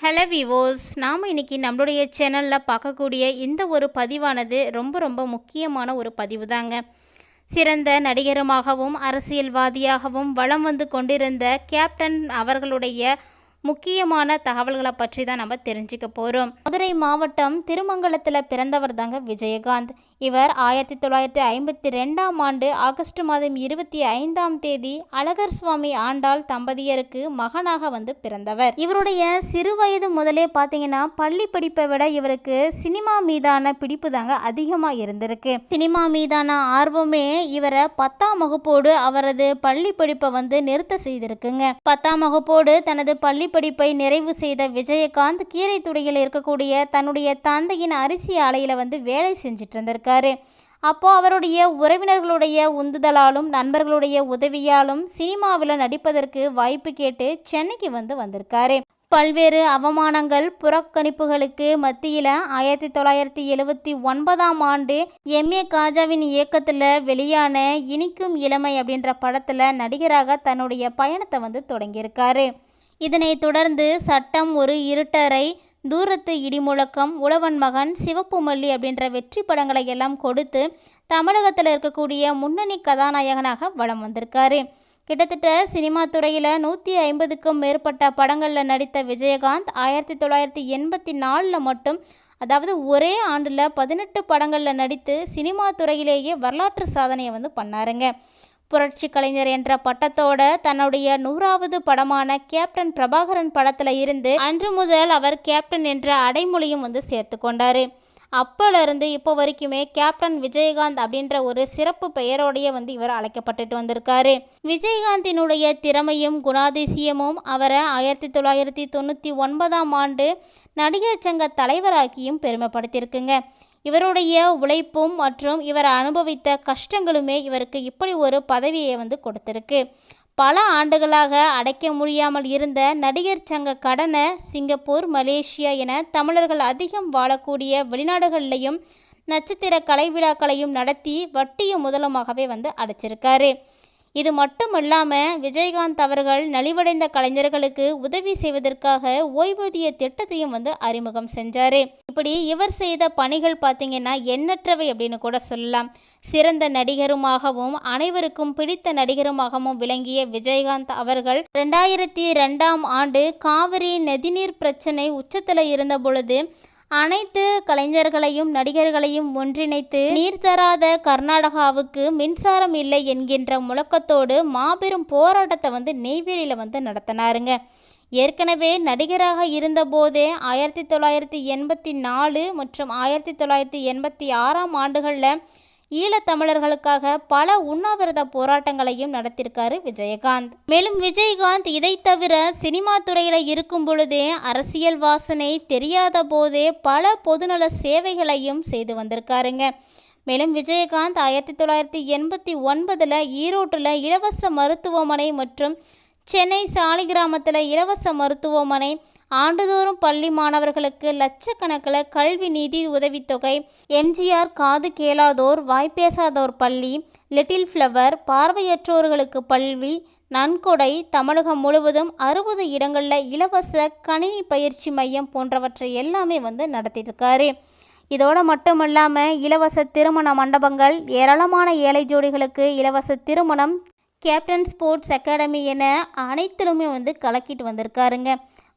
Hello விவோஸ், நாம் இன்றைக்கி நம்மளுடைய சேனலில் பார்க்கக்கூடிய இந்த ஒரு பதிவானது ரொம்ப முக்கியமான ஒரு பதிவு தாங்க. சிறந்த நடிகருமாகவும் அரசியல்வாதியாகவும் வலம் வந்து கொண்டிருந்த கேப்டன் அவர்களுடைய முக்கியமான தகவல்களை பற்றி தான் நம்ம தெரிஞ்சுக்க போகிறோம். மதுரை மாவட்டம் திருமங்கலத்தில் பிறந்தவர் தாங்க விஜயகாந்த். இவர் 1952ஆம் ஆண்டு ஆகஸ்ட் மாதம் 25ஆம் தேதி அழகர் சுவாமி ஆண்டாள் தம்பதியருக்கு மகனாக வந்து பிறந்தவர். இவருடைய சிறு வயது முதலே பார்த்தீங்கன்னா பள்ளி படிப்பை விட இவருக்கு சினிமா மீதான பிடிப்பு தாங்க அதிகமாக இருந்திருக்கு. சினிமா மீதான ஆர்வமே இவரை 10ஆம் வகுப்போடு அவரது பள்ளி படிப்பை வந்து நிறுத்த செய்திருக்குங்க. 10ஆம் வகுப்போடு தனது பள்ளி படிப்பை நிறைவு செய்த விஜயகாந்த் கீரைத்துறையில் இருக்கக்கூடிய தன்னுடைய தந்தையின் அரிசி ஆலையில் வந்து வேலை செஞ்சிட்டு இருந்திருக்காரு. அப்போ அவருடைய உறவினர்களுடைய உந்துதலாலும் நண்பர்களுடைய உதவியாலும் சினிமாவில் நடிப்பதற்கு வாய்ப்பு கேட்டு சென்னைக்கு வந்திருக்காரு. பல்வேறு அவமானங்கள் புறக்கணிப்புகளுக்கு மத்தியில் 1979ஆம் ஆண்டு எம்ஏ காஜாவின் இயக்கத்தில் வெளியான இனிக்கும் இளமை அப்படின்ற படத்தில் நடிகராக தன்னுடைய பயணத்தை வந்து தொடங்கியிருக்காரு. இதனைத் தொடர்ந்து சட்டம் ஒரு இருட்டறை, தூரத்து இடிமுழக்கம், உழவன் மகன், சிவப்பு மல்லி அப்படின்ற வெற்றி படங்களை எல்லாம் கொடுத்து தமிழகத்தில் இருக்கக்கூடிய முன்னணி கதாநாயகனாக வலம் வந்திருக்காரு. கிட்டத்தட்ட சினிமா துறையில் 150க்கும் மேற்பட்ட படங்களில் நடித்த விஜயகாந்த் 1984 மட்டும், அதாவது ஒரே ஆண்டில் 18 படங்களில் நடித்து சினிமா துறையிலேயே வரலாற்று சாதனையை வந்து பண்ணாருங்க. புரட்சி கலைஞர் என்ற பட்டத்தோட தன்னுடைய 100வது படமான கேப்டன் பிரபாகரன் படத்தில் இருந்து அன்று முதல் அவர் கேப்டன் என்ற அடைமொழியும் வந்து சேர்த்து கொண்டார். அப்போலேருந்து இப்போ வரைக்குமே கேப்டன் விஜயகாந்த் அப்படின்ற ஒரு சிறப்பு பெயரோடைய வந்து இவர் அழைக்கப்பட்டுட்டு வந்திருக்காரு. விஜயகாந்தினுடைய திறமையும் குணாதிசயமும் அவரை 1999ஆம் ஆண்டு நடிகர் சங்க தலைவராக்கியும் பெருமைப்படுத்தியிருக்குங்க. இவருடைய உழைப்பும் மற்றும் இவர் அனுபவித்த கஷ்டங்களுமே இவருக்கு இப்படி ஒரு பதவியை வந்து கொடுத்திருக்கு. பல ஆண்டுகளாக அடைக்க முடியாமல் இருந்த நடிகர் சங்க கடனை சிங்கப்பூர், மலேசியா என தமிழர்கள் அதிகம் வாழக்கூடிய வெளிநாடுகளிலையும் நட்சத்திர கலை விழாக்களையும் நடத்தி வட்டியும் முதலமாகவே வந்து அடைச்சிருக்காரு. இது மட்டும் இல்லாமல் விஜயகாந்த் அவர்கள் நலிவடைந்த கலைஞர்களுக்கு உதவி செய்வதற்காக ஓய்வூதிய திட்டத்தையும் வந்து அறிமுகம் செஞ்சார். இப்படி இவர் செய்த பணிகள் பார்த்திங்கன்னா எண்ணற்றவை அப்படின்னு கூட சொல்லலாம். சிறந்த நடிகருமாகவும் அனைவருக்கும் பிடித்த நடிகருமாகவும் விளங்கிய விஜயகாந்த் அவர்கள் 2002ஆம் ஆண்டு காவிரி நதிநீர் பிரச்சனை உச்சத்தில் இருந்த பொழுது அனைத்து கலைஞர்களையும் நடிகர்களையும் ஒன்றிணைத்து நீர் தராத கர்நாடகாவுக்கு மின்சாரம் இல்லை என்கின்ற முழக்கத்தோடு மாபெரும் போராட்டத்தை வந்து நெய்வேலியில் வந்து நடத்தினாருங்க. ஏற்கனவே நடிகராக இருந்தபோதே 1984 மற்றும் 1986ஆம் ஆண்டுகளில் ஈழத்தமிழர்களுக்காக பல உண்ணாவிரத போராட்டங்களையும் நடத்தியிருக்காரு விஜயகாந்த். மேலும் விஜயகாந்த் இதை தவிர சினிமா துறையில் இருக்கும் பொழுதே அரசியல் வாசனை தெரியாத போதே பல பொதுநல சேவைகளையும் செய்து வந்திருக்காருங்க. மேலும் விஜயகாந்த் 1989 ஈரோட்டில் இலவச மருத்துவமனை மற்றும் சென்னை சாலிகிராமத்தில் இலவச மருத்துவமனை, ஆண்டுதோறும் பள்ளி மாணவர்களுக்கு லட்சக்கணக்கில் கல்வி நிதி உதவித்தொகை, எம்ஜிஆர் காது கேளாதோர் வாய்ப்பேசாதோர் பள்ளி, லிட்டில் ஃப்ளவர், பார்வையற்றோர்களுக்கு பள்ளி, நன்கொடை, தமிழகம் முழுவதும் 60 இடங்களில் இலவச கணினி பயிற்சி மையம் போன்றவற்றை எல்லாமே வந்து நடத்தியிருக்காரு. இதோடு மட்டும் இல்லாமல் இலவச திருமண மண்டபங்கள், ஏராளமான ஏழை ஜோடிகளுக்கு இலவச திருமணம், கேப்டன் ஸ்போர்ட்ஸ் அகாடமி என அனைத்திலுமே வந்து கலக்கிட்டு வந்திருக்காருங்க.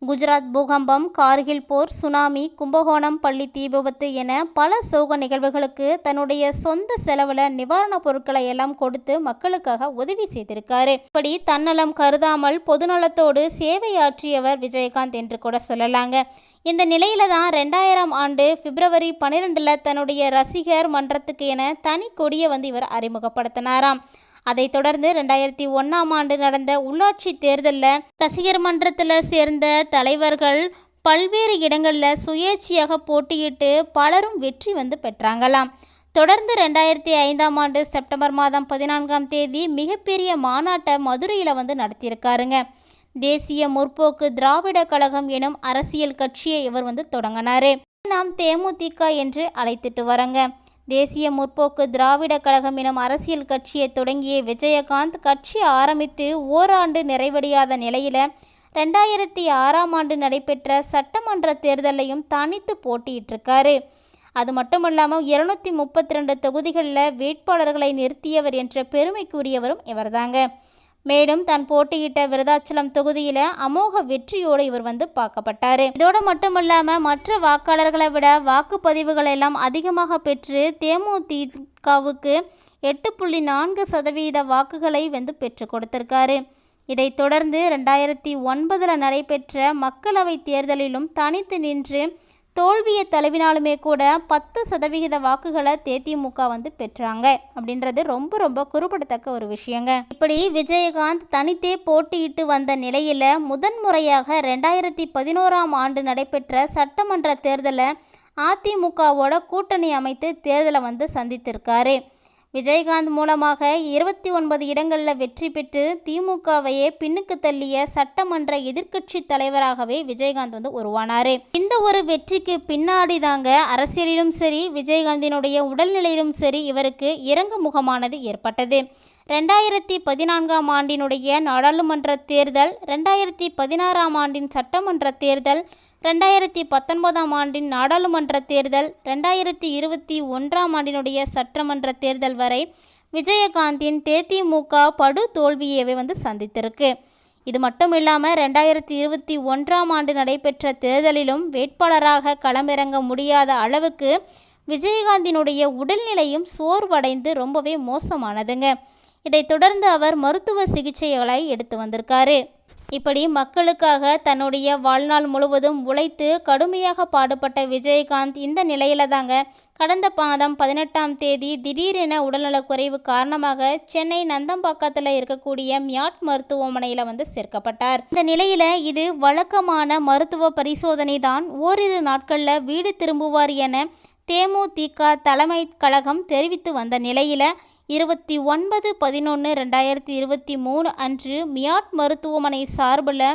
குஜராத் பூகம்பம், கார்கில் போர், சுனாமி, கும்பகோணம் பள்ளி தீ விபத்து என பல சோக நிகழ்வுகளுக்கு தன்னுடைய சொந்த செலவில் நிவாரணப் பொருட்களை எல்லாம் கொடுத்து மக்களுக்காக உதவி செய்திருக்காரு. இப்படி தன்னலம் கருதாமல் பொதுநலத்தோடு சேவையாற்றியவர் விஜயகாந்த் என்று கூட சொல்லலாங்க. இந்த நிலையில தான் 2000ஆம் ஆண்டு பிப்ரவரி 12 தன்னுடைய ரசிகர் மன்றத்துக்கு என தனி கொடியை வந்து இவர் அறிமுகப்படுத்தினாராம். அதைத் தொடர்ந்து 2001ஆம் ஆண்டு நடந்த உள்ளாட்சி தேர்தலில் ரசிகர் மன்றத்தில் சேர்ந்த தலைவர்கள் பல்வேறு இடங்களில் சுயேட்சையாக போட்டியிட்டு பலரும் வெற்றி வந்து பெற்றாங்களாம். தொடர்ந்து 2005ஆம் ஆண்டு செப்டம்பர் மாதம் 14ஆம் தேதி மிகப்பெரிய மாநாட்டை மதுரையில் வந்து நடத்தியிருக்காருங்க. தேசிய முற்போக்கு திராவிட கழகம் எனும் அரசியல் கட்சியை இவர் வந்து தொடங்கினார். நாம் தேமுதிக என்று அழைத்துட்டு வரங்க. தேசிய முற்போக்கு திராவிட கழகம் எனும் அரசியல் கட்சியை தொடங்கிய விஜயகாந்த் கட்சி ஆரம்பித்து ஓராண்டு நிறைவடையாத நிலையில் 2006 நடைபெற்ற சட்டமன்ற தேர்தலையும் தனித்து போட்டியிட்டிருக்காரு. அது மட்டும் இல்லாமல் 232 தொகுதிகளில் வேட்பாளர்களை நிறுத்தியவர் என்ற பெருமைக்குரியவரும் இவர்தாங்க. மேலும் தான் போட்டியிட்ட விருதாச்சலம் தொகுதியில் அமோக வெற்றியோடு இவர் பார்க்கப்பட்டார். இதோடு மட்டுமல்லாமல் மற்ற வாக்காளர்களை விட வாக்குப்பதிவுகள் எல்லாம் அதிகமாக பெற்று தேமுதிகவுக்கு 8.4% வாக்குகளை பெற்று கொடுத்திருக்காரு. இதைத் தொடர்ந்து 2009 நடைபெற்ற மக்களவைத் தேர்தலிலும் தனித்து நின்று தோல்வியை தழுவினாலுமே கூட 10% வாக்குகளை தேமுதிக பெற்றாங்க அப்படின்றது ரொம்ப ரொம்ப குறிப்பிடத்தக்க ஒரு விஷயங்க. இப்படி விஜயகாந்த் தனித்தே போட்டியிட்டு வந்த நிலையில் முதன்முறையாக 2011 நடைபெற்ற சட்டமன்ற தேர்தலில் அதிமுகவோட கூட்டணி அமைத்து தேர்தலை சந்தித்திருக்காரு. விஜயகாந்த் மூலமாக 29 இடங்களில் வெற்றி பெற்று திமுகவையே பின்னுக்கு தள்ளிய சட்டமன்ற எதிர்க்கட்சி தலைவராகவே விஜயகாந்த் உருவானார். இந்த ஒரு வெற்றிக்கு பின்னாடி தாங்க அரசியலிலும் சரி விஜயகாந்தினுடைய உடல்நிலையிலும் சரி இவருக்கு இறங்கு முகமானது ஏற்பட்டது. 2014 நாடாளுமன்ற தேர்தல், 2016 சட்டமன்ற தேர்தல், 2019 நாடாளுமன்ற தேர்தல், 2021 சட்டமன்ற தேர்தல் வரை விஜயகாந்தின் தேமுதிக படு தோல்வியவே சந்தித்திருக்கு. இது மட்டும் இல்லாமல் 2021 நடைபெற்ற தேர்தலிலும் வேட்பாளராக களமிறங்க முடியாத அளவுக்கு விஜயகாந்தினுடைய உடல்நிலையும் சோர்வடைந்து ரொம்பவே மோசமானதுங்க. இதைத் தொடர்ந்து அவர் மருத்துவ சிகிச்சைகளை எடுத்து வந்திருக்காரு. இப்படி மக்களுக்காக தன்னுடைய வாழ்நாள் முழுவதும் உழைத்து கடுமையாக பாடுபட்ட விஜயகாந்த் இந்த நிலையில தாங்க கடந்த மாதம் 18 திடீரென உடல்நலக்குறைவு காரணமாக சென்னை நந்தம்பாக்கத்தில் இருக்கக்கூடிய மியாட் மருத்துவமனையில் சேர்க்கப்பட்டார். இந்த நிலையில் இது வழக்கமான மருத்துவ பரிசோதனை தான், ஓரிரு நாட்களில் வீடு திரும்புவார் என தேமுதிக தலைமை கழகம் தெரிவித்து வந்த நிலையில் 29/11/2023 அன்று மியாட் மருத்துவமனை சார்பில்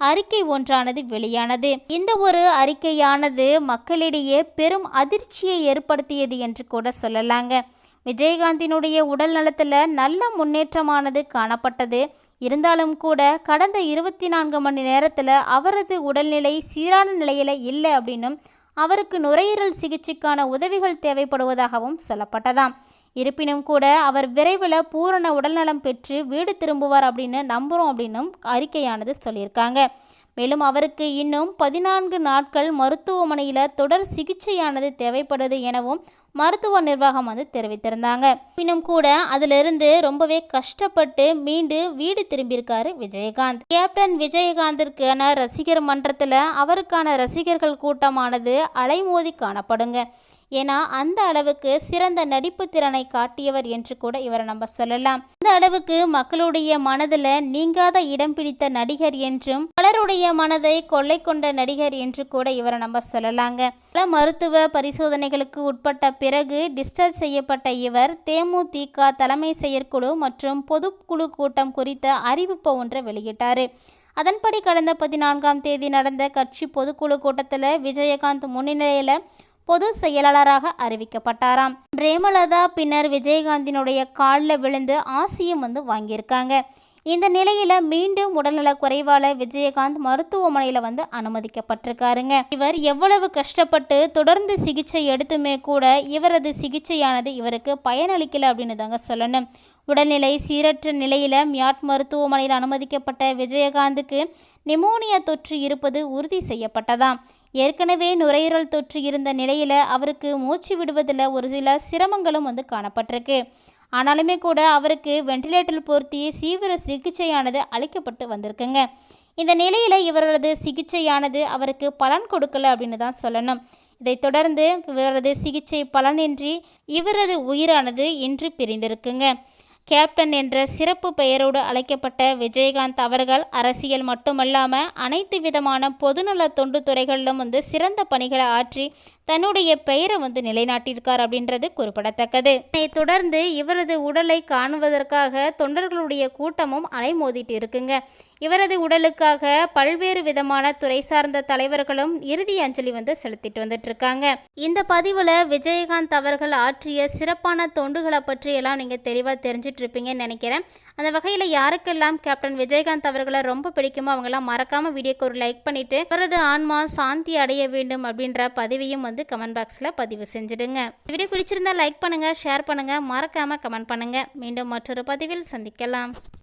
அறிக்கை ஒன்றானது வெளியானது. இந்த ஒரு அறிக்கையானது மக்களிடையே பெரும் அதிர்ச்சியை ஏற்படுத்தியது என்று கூட சொல்லலாங்க. விஜயகாந்தினுடைய உடல் நலத்தில் நல்ல முன்னேற்றமானது காணப்பட்டது. இருந்தாலும் கூட கடந்த 24 மணி நேரத்தில் அவரது உடல்நிலை சீரான நிலையில் இல்லை அப்படின்னும் அவருக்கு நுரையீரல் சிகிச்சைக்கான உதவிகள் தேவைப்படுவதாகவும் சொல்லப்பட்டதாம். இருப்பினும் கூட அவர் விரைவில் பூரண உடல்நலம் பெற்று வீடு திரும்புவார் அப்படின்னு நம்புகிறோம் அப்படின்னும் அறிக்கையானது சொல்லியிருக்காங்க. மேலும் அவருக்கு இன்னும் 14 நாட்கள் மருத்துவமனையில் தொடர் சிகிச்சையானது தேவைப்படுது எனவும் மருத்துவ நிர்வாகம் தெரிவித்திருந்தாங்க. இன்னும் கூட அதிலிருந்து ரொம்பவே கஷ்டப்பட்டு மீண்டு வீடு திரும்பியிருக்காரு விஜயகாந்த். கேப்டன் விஜயகாந்திற்கான ரசிகர் மன்றத்தில் அவருக்கான ரசிகர்கள் கூட்டமானது அலைமோதி காணப்படுங்க. ஏன்னா அந்த அளவுக்கு சிறந்த நடிப்பு திறனை காட்டியவர் என்று கூட இவரை நம்ம சொல்லலாம். அந்த அளவுக்கு மக்களுடைய மனதில் நீங்காத இடம் பிடித்த நடிகர் என்றும் பலருடைய மனதை கொள்ளை கொண்ட நடிகர் என்று கூட இவரை நம்ம சொல்லலாங்க. பல மருத்துவ பரிசோதனைகளுக்கு உட்பட்ட பிறகு டிஸ்சார்ஜ் செய்யப்பட்ட இவர் தேமுதிக தலைமை செயற்குழு மற்றும் பொதுக்குழு கூட்டம் குறித்த அறிவிப்பு ஒன்றை வெளியிட்டார். அதன்படி கடந்த 14 நடந்த கட்சி பொதுக்குழு கூட்டத்தில் விஜயகாந்த் முன்னிலையில் பொது செயலாளராக அறிவிக்கப்பட்டாராம். பிரேமலதா பின்னர் விஜயகாந்தினுடைய காலில் விழுந்து ஆசியும் வாங்கியிருக்காங்க. இந்த நிலையில் மீண்டும் உடல்நல குறைவால் விஜயகாந்த் மருத்துவமனையில் அனுமதிக்கப்பட்டிருக்காருங்க. இவர் எவ்வளவு கஷ்டப்பட்டு தொடர்ந்து சிகிச்சை எடுத்துமே கூட இவரது சிகிச்சையானது இவருக்கு பயனளிக்கலை அப்படின்னு தாங்க சொல்லணும். உடல்நிலை சீரற்ற நிலையில் மியாட் மருத்துவமனையில் அனுமதிக்கப்பட்ட விஜயகாந்துக்கு நிமோனியா தொற்று இருப்பது உறுதி செய்யப்பட்டதாம். ஏற்கனவே நுரையீரல் தொற்று இருந்த நிலையில் அவருக்கு மூச்சு விடுவதில் ஒரு சில சிரமங்களும் காணப்பட்டிருக்கு. ஆனாலுமே கூட அவருக்கு வெண்டிலேட்டர் பொருத்தி தீவிர சிகிச்சையானது அளிக்கப்பட்டு வந்திருக்குங்க. இந்த நிலையில் இவரது சிகிச்சையானது அவருக்கு பலன் கொடுக்கல அப்படின்னு தான் சொல்லணும். இதைத் தொடர்ந்து இவரது சிகிச்சை பலனின்றி இவரது உயிரானது இன்று பிரிந்திருக்குங்க. கேப்டன் என்ற சிறப்பு பெயரோடு அழைக்கப்பட்ட விஜயகாந்த் அவர்கள் அரசியல் மட்டுமல்லாமல் அனைத்து விதமான பொதுநல தொண்டு துறைகளிலும் சிறந்த பணிகளை ஆற்றி தன்னுடைய பெயரை நிலைநாட்டியிருக்கார் அப்படின்றது குறிப்பிடத்தக்கது. இதைத் தொடர்ந்து இவரது உடலை காணுவதற்காக தொண்டர்களுடைய கூட்டமும் அலைமோதிட்டு இருக்குங்க. இவரது உடலுக்காக பல்வேறு விதமான துறை சார்ந்த தலைவர்களும் இறுதி அஞ்சலி செலுத்திட்டு வந்துட்டு இருக்காங்க. இந்த பதிவுல விஜயகாந்த் அவர்கள் ஆற்றிய சிறப்பான தொண்டுகளை பற்றி எல்லாம் நீங்க தெளிவா தெரிஞ்சிட்டு இருப்பீங்கன்னு நினைக்கிறேன். அந்த வகையில் யாருக்கெல்லாம் கேப்டன் விஜயகாந்த் அவர்களை ரொம்ப பிடிக்குமோ அவங்கெல்லாம் மறக்காம வீடியோக்கு ஒரு லைக் பண்ணிட்டு அவரது ஆன்மா சாந்தி அடைய வேண்டும் அப்படின்ற பதிவையும் கமெண்ட் பாக்ஸில் பதிவு செஞ்சுடுங்க. வீடியோ பிடிச்சிருந்தா லைக் பண்ணுங்க, ஷேர் பண்ணுங்க, மறக்காம கமெண்ட் பண்ணுங்க. மீண்டும் மற்றொரு பதிவில் சந்திக்கலாம்.